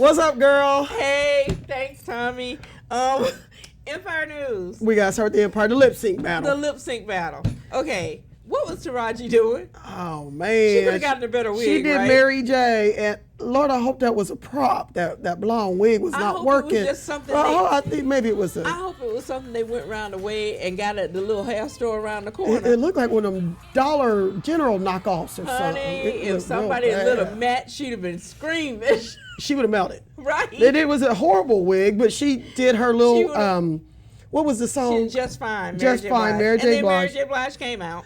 What's up, girl? Hey, thanks, Tommy. Empire News. We got to start with the Empire, the lip sync battle. The lip sync battle. Okay, what was Taraji doing? Oh, man. She could have gotten a better wig, She did right? Mary J. And Lord, I hope that was a prop. That blonde wig was not working. It was just something I think maybe it was I hope it was something they went around the way and got at the little hair store around the corner. It looked like one of them Dollar General knockoffs or Honey, something. if somebody had lit a match, she'd have been screaming. She would have melted. Right. It was a horrible wig, but she did her little, what was the song? Just Fine. Mary J. Blige. And then Mary J. Blige came out.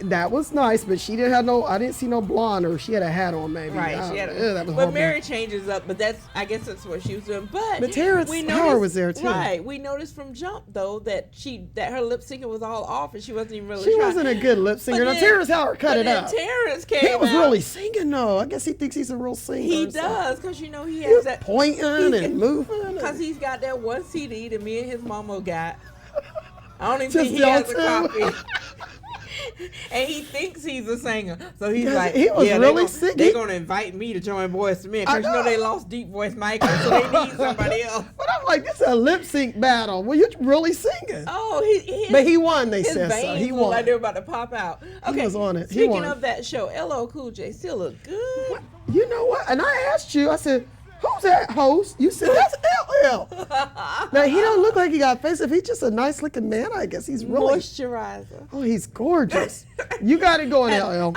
That was nice, but she didn't have I didn't see no blonde, or she had a hat on maybe. Right, she had that was but horrible. Mary changes up, but I guess that's what she was doing. But Terrence Howard was there too. Right, we noticed from jump though that her lip syncing was all off, and she wasn't even really. She wasn't a good lip singer. Now Terrence Howard cut it up. Terrence came. He was really singing though. I guess he thinks he's a real singer. He does, because he has that pointing and moving. Because he's got that one CD that me and his mama got. I don't even think he has a copy. And he thinks he's a singer. So he's like, he was really singing. They're going to invite me to join Boyz II Men. Because you know they lost Deep Voice Michael, so they need somebody else. But I'm like, this is a lip sync battle. Well, you're really singing. Oh, but he won, they his said so. He won. won. Like they were about to pop out. Okay, he was on it. Speaking of that show, LL Cool J still look good. What? You know what? And I asked you, I said, who's that host? You said, that's LL. Now, he don't look like he got face. If he's just a nice looking man, I guess he's really. Moisturizer. Oh, he's gorgeous. You got it going, LL.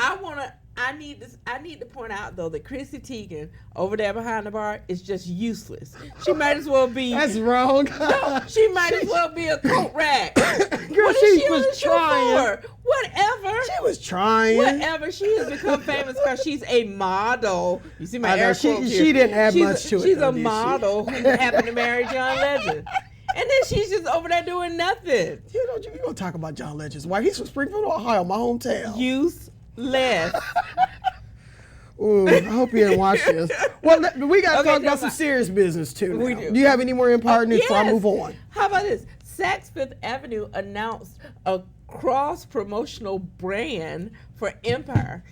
I need to point out though that Chrissy Teigen over there behind the bar is just useless. She might as well be. That's wrong. No, she might as well be a coat rack. Girl, what she is she was trying. For? Whatever. She was trying. Whatever. She has become famous because she's a model. You see my air quotes here. She didn't add much to it. She's a model who happened to marry John Legend. And then she's just over there doing nothing. You don't talk about John Legend's wife. He's from Springfield, Ohio, my hometown. Useless. Ooh, I hope you didn't watch this. Well, we got to talk about some serious business too. We do. Do you have any more Empire news before I move on? How about this? Saks Fifth Avenue announced a cross-promotional brand for Empire.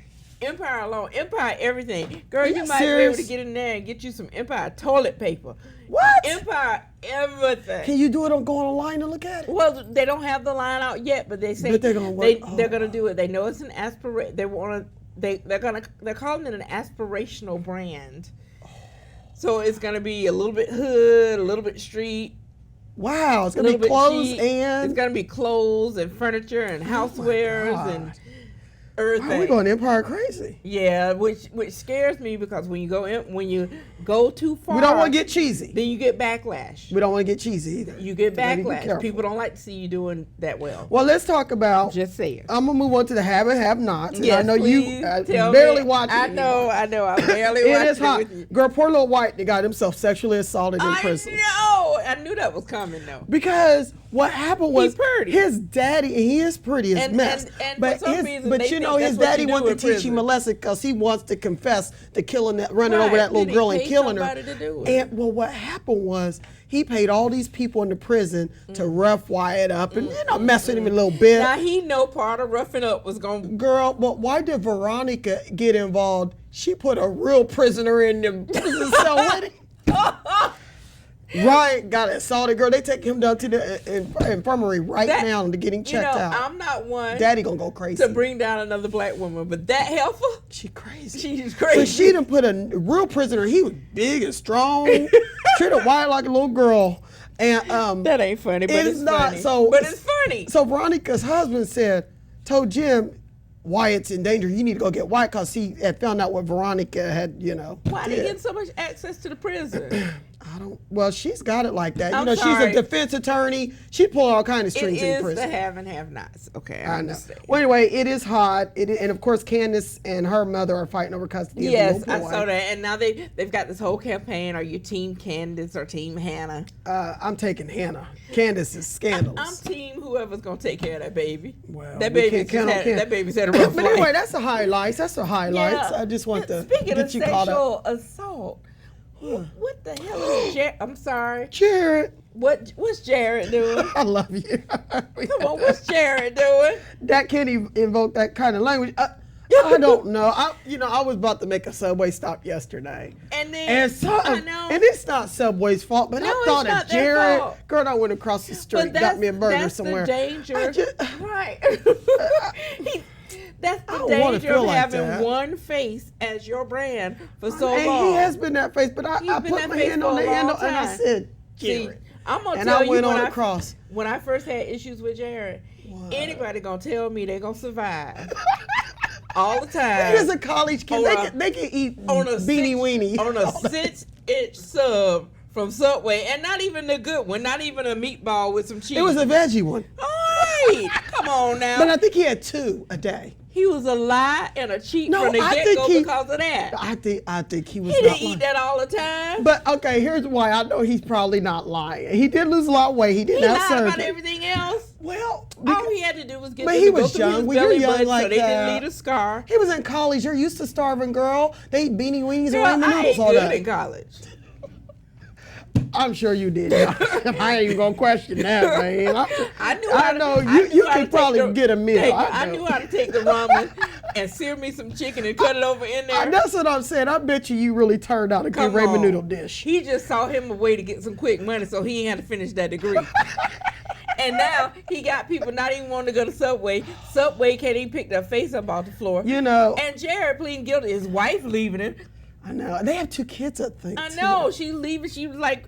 Empire alone, Empire everything. Girl, you might be able to get in there and get you some Empire toilet paper. What? Empire everything. Can you do it go online and look at it? Well, they don't have the line out yet, but they say they're gonna work. They're gonna do it. They know it's an aspiration. They're calling it an aspirational brand. So it's gonna be a little bit hood, a little bit street. Wow, it's gonna be clothes and it's gonna be clothes and furniture and housewares and everything. Wow, we're going Empire crazy. Yeah, which scares me because when you go too far, we don't want to get cheesy. Then you get backlash. We don't want to get cheesy either. You get backlash. People don't like to see you doing that well. Well, let's talk about. Just saying. I'm gonna move on to the have and have nots. Yes, I know you barely watch it. I know. I barely watch it. It is hot. With you. Girl, poor little white that got himself sexually assaulted in prison. I knew that was coming though. Because what happened was pretty. His daddy, and he is pretty as mess. But you know, his daddy wanted to teach him a lesson because he wants to confess to running over that little girl and killing her. And well, what happened was he paid all these people in the prison to rough Wyatt up and mess with him a little bit. Now he know part of roughing up was going. Girl, but why did Veronica get involved? She put a real prisoner in the prison cell with him. Ryan got assaulted, girl. They take him down to the infirmary now to get him checked out. I'm not one. Daddy gonna go crazy to bring down another black woman, but that heifer, she crazy. She's crazy. So she done put a real prisoner. He was big and strong, treated Wyatt like a little girl, and that ain't funny. But it's not funny. But it's funny. So Veronica's husband told Jim, Wyatt's in danger. You need to go get Wyatt because he had found out what Veronica had, Why did he get so much access to the prison? Well, she's got it like that. I'm She's sorry. a defense attorney. She pull all kind of strings in prison. It is the have and have nots. Okay, I understand. Well, anyway, it is hot. And of course, Candace and her mother are fighting over custody of the little boy. Yes, I saw that. And now they've got this whole campaign. Are you team Candace or team Hannah? I'm taking Hannah. Candace is scandalous. I'm team whoever's gonna take care of that baby. Well, that baby's had a rough But anyway, that's the highlights. Yeah. I just want to Speaking get of you caught up. sexual assault. What the hell is Jared? I'm sorry. Jared. What's Jared doing? I love you. Come on, what's Jared doing? That can't even invoke that kind of language. I don't know. I was about to make a Subway stop yesterday. And I know. And it's not Subway's fault, but No, I thought it's not of their Jared. fault. Girl, I went across the street, But got me a burger somewhere. That's the danger. Right. That's the don't wanna danger feel of like having that. one face as your brand for so And long. he has been that face, but I He's been put that my face hand for on a the long handle and I time. said, See, Jared. I'm gonna And tell I you went when on across. When I first had issues with Jared, anybody gonna tell me they gonna survive. All the time. He is a college kid. They can eat on a beanie weenie. On a 6-inch sub from Subway, and not even the good one, not even a meatball with some cheese. It was a veggie one. All right, come on now. But I think he had 2 a day. He was a lie and a cheat No, from the I get-go think because of that. I think he was He not didn't lying. eat that all the time. But okay, here's why I know he's probably not lying. He did lose a lot of weight. He didn't He have lied surgery. about everything else. Well, All he had to do was get but them he to go was through young. his When you're belly young button like so they didn't that. leave a scar. he was in college. You're used to starving, girl. They eat beanie wings Girl, and ramen I noodles ate all good day. in college. I'm sure you did. I ain't even gonna question that, man. I know knew you how to could probably take get a meal. I knew how to take the ramen and sear me some chicken and cut it over in there. That's what I'm saying. I bet you really turned out a good Come ramen on. noodle dish. He just saw him a way to get some quick money, so he ain't had to finish that degree. And now he got people not even wanting to go to Subway. Subway can't even pick their face up off the floor. You know. And Jared pleading guilty. His wife leaving him. I know. They have 2 kids, I think. I too. know. She leaving. She was like,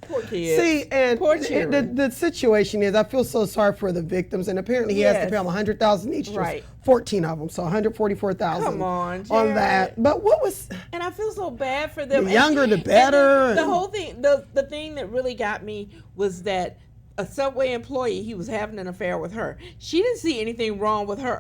poor kid. See, and Poor children. the situation is, I feel so sorry for the victims, and apparently he has to pay them $100,000 each. Right. 14 of them, so $144,000. Come on, on that. Jared. But what was? And I feel so bad for them. The younger, the better. And the whole thing, the thing that really got me was that a Subway employee, he was having an affair with her. She didn't see anything wrong with her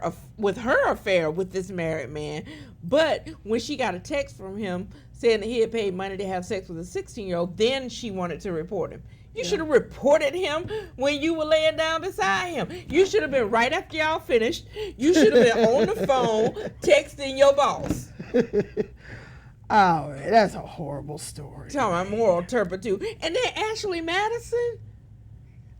affair with this married man. But when she got a text from him saying that he had paid money to have sex with a 16-year-old, then she wanted to report him. You should have reported him when you were laying down beside him. You should have been right after y'all finished. You should have been on the phone texting your boss. Oh, that's a horrible story. Talking about moral turpitude. And then Ashley Madison,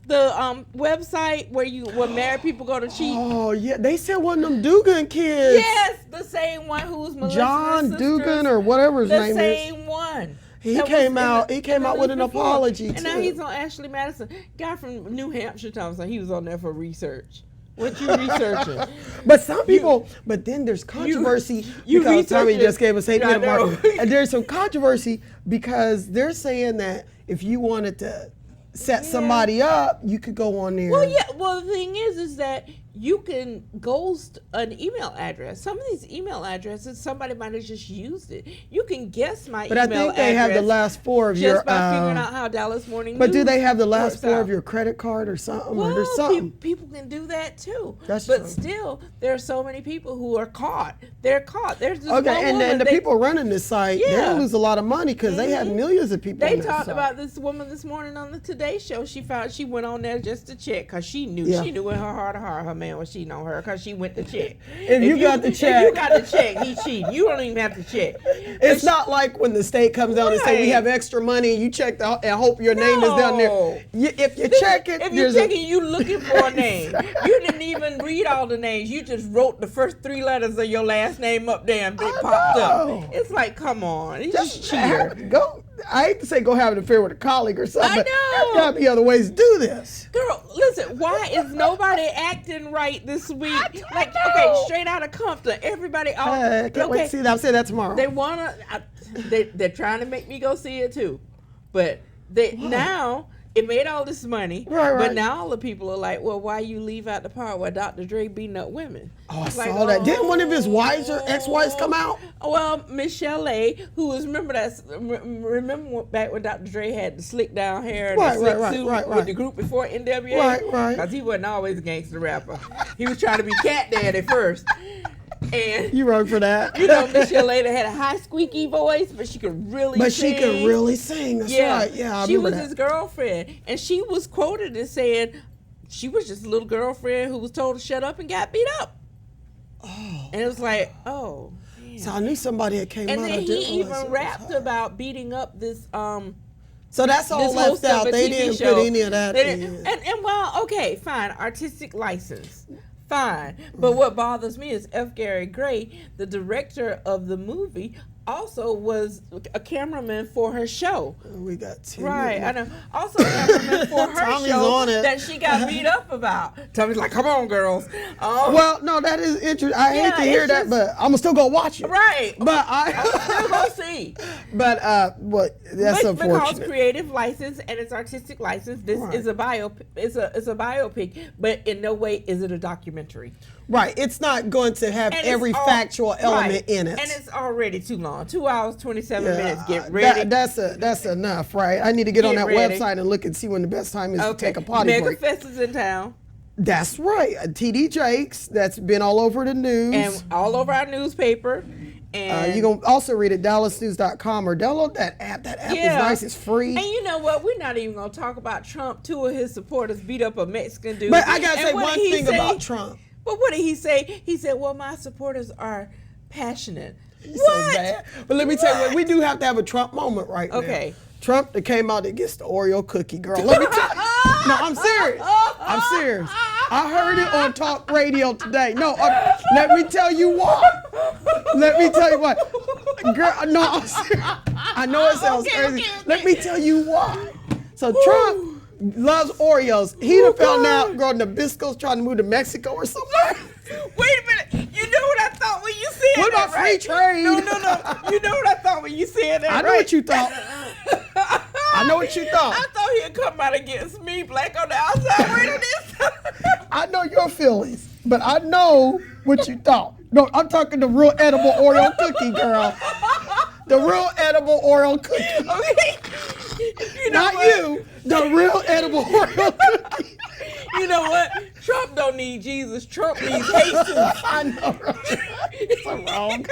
the website where married people go to cheat. Oh yeah, they said one of them Dugan kids. Yes, the same one who's Melissa's John sisters, Dugan or whatever his name the is. same one. He That came was out. in He came out with an before. apology And too. now he's on Ashley Madison. Guy from New Hampshire, Thompson. He was on there for research. What you researching? But some people, but then there's controversy because Tommy just gave us 8 I minute mark. know. And there's some controversy because they're saying that if you wanted to set somebody up, you could go on there. Well, yeah. Well, the thing is that you can ghost an email address. Some of these email addresses, somebody might have just used it. You can guess my But email I think address. they have the last 4 of your. Just by figuring out how Dallas Morning But do News they have the last works 4 out. of your credit card or something? Well, or there's something. people can do that too. That's but true. still, there are so many people who are caught. They're caught. There's this Okay, one and woman, the people running this site, they Yeah. lose a lot of money because they have millions of people. They on that talked site. about this woman this morning on the Today Show. She went on there just to check because she knew Yeah. she knew in her heart of heart her man was cheating on her because she went to check. If you got the check. if you got the check, he cheated. You don't even have to check. It's not like when the state comes down and say we Right. have extra money, you check and hope your name is down No. there. If you check it, If you're there's a- checking, you looking for a name. You didn't even read all the names. You just wrote the first 3 letters of your last name up there and they I popped know. up. It's like, come on, it's just cheater. Go. I hate to say go have an affair with a colleague or something. I but know. There's got to be other ways to do this. Girl, listen, why is nobody acting right this week? Like, okay, straight out of Compton, everybody. I can't wait to see that. I'll say that tomorrow. They wanna. They're trying to make me go see it too, but now it made all this money. Right. But now all the people are like, well, why you leave out the part where Dr. Dre beating up women? Oh, I It's saw like, that. Didn't one of his wives or ex-wives come out? Well, Michelle A, who was remember back when Dr. Dre had the slick down hair and the slick suit with the group before NWA? Right. Because he wasn't always a gangster rapper. He was trying to be Cat Dad at first. And You wrote for that. you know, Michelle A had a high squeaky voice, but she could really But sing. she could really sing. That's right. Yeah, I she remember was that. his girlfriend, and she was quoted as saying she was just a little girlfriend who was told to shut up and got beat up. Oh. And it was like, oh. Man. So I knew somebody that came And out. then I didn't he realize it even was rapped her. about beating up this So that's all this host left out. of a They TV didn't show. put any of that They in. didn't- and well, okay, fine, artistic license. fine. But what bothers me is F. Gary Gray, the director of the movie, also was a cameraman for her show. We got two. Right, I know. Also a cameraman for her Tommy's show on it. that she got beat up about. Tommy's like, come on, girls. Well, no, that is interesting. I hate to hear that, but I'm gonna still go watch it. Right. But I'm still gonna see. But that's unfortunate. Because creative license and it's artistic license. This is a it's a biopic, but in no way is it a documentary. Right. It's not going to have every factual element in it. And it's already too long. 2 hours, 27 minutes. Get ready. That's enough, right? I need to get on that ready. website and look and see when the best time is to take a potty break. Megafest is in town. That's right. TD Jakes, that's been all over the news. And all over our newspaper. And you can also read it at dallasnews.com or download that app. That app is nice. It's free. And you know what? We're not even going to talk about Trump. 2 of his supporters beat up a Mexican dude. But I got to say one thing about Trump. But what did he say? He said, well, my supporters are passionate. He's so bad. But let me tell you what, we do have to have a Trump moment right now. Okay. Trump that came out that gets the Oreo cookie, girl. Let me tell you. No, I'm serious. I'm serious. I heard it on talk radio today. No, let me tell you why. Let me tell you why. Girl, no, I'm serious. I know it sounds crazy. Let me tell you why. So Trump loves Oreos. He done found out, girl, Nabisco's trying to move to Mexico or somewhere. Wait a minute. You know what I thought when you said what that, about free trade? No. You know what I thought when you said that, I know what you thought. I know what you thought. I thought he'd come out against me, black on the outside, wait on this. I know your feelings, but I know what you thought. No, I'm talking the real edible Oreo cookie, girl. The real edible Oreo cookie. Okay. You know Not what? you. The real edible Oreo cookie. You know what? Trump don't need Jesus. Trump needs Jesus. I know, right? It's so wrong.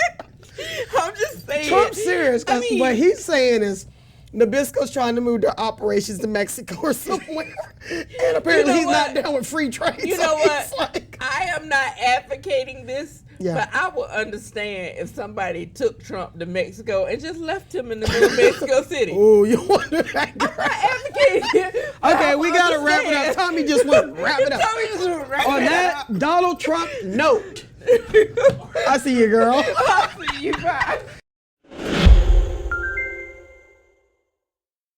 I'm just saying. Trump's serious because what he's saying is Nabisco's trying to move their operations to Mexico or somewhere. And apparently he's not down with free trade. You know what? I am not advocating this. Yeah. But I would understand if somebody took Trump to Mexico and just left him in the middle of Mexico City. Oh, you wonder that, girl. I'm not advocating it. Okay, we got to wrap it up. Tommy just went wrap it up. Tommy just went wrap On it that up. Donald Trump note. I see you, girl. I see you. Bye.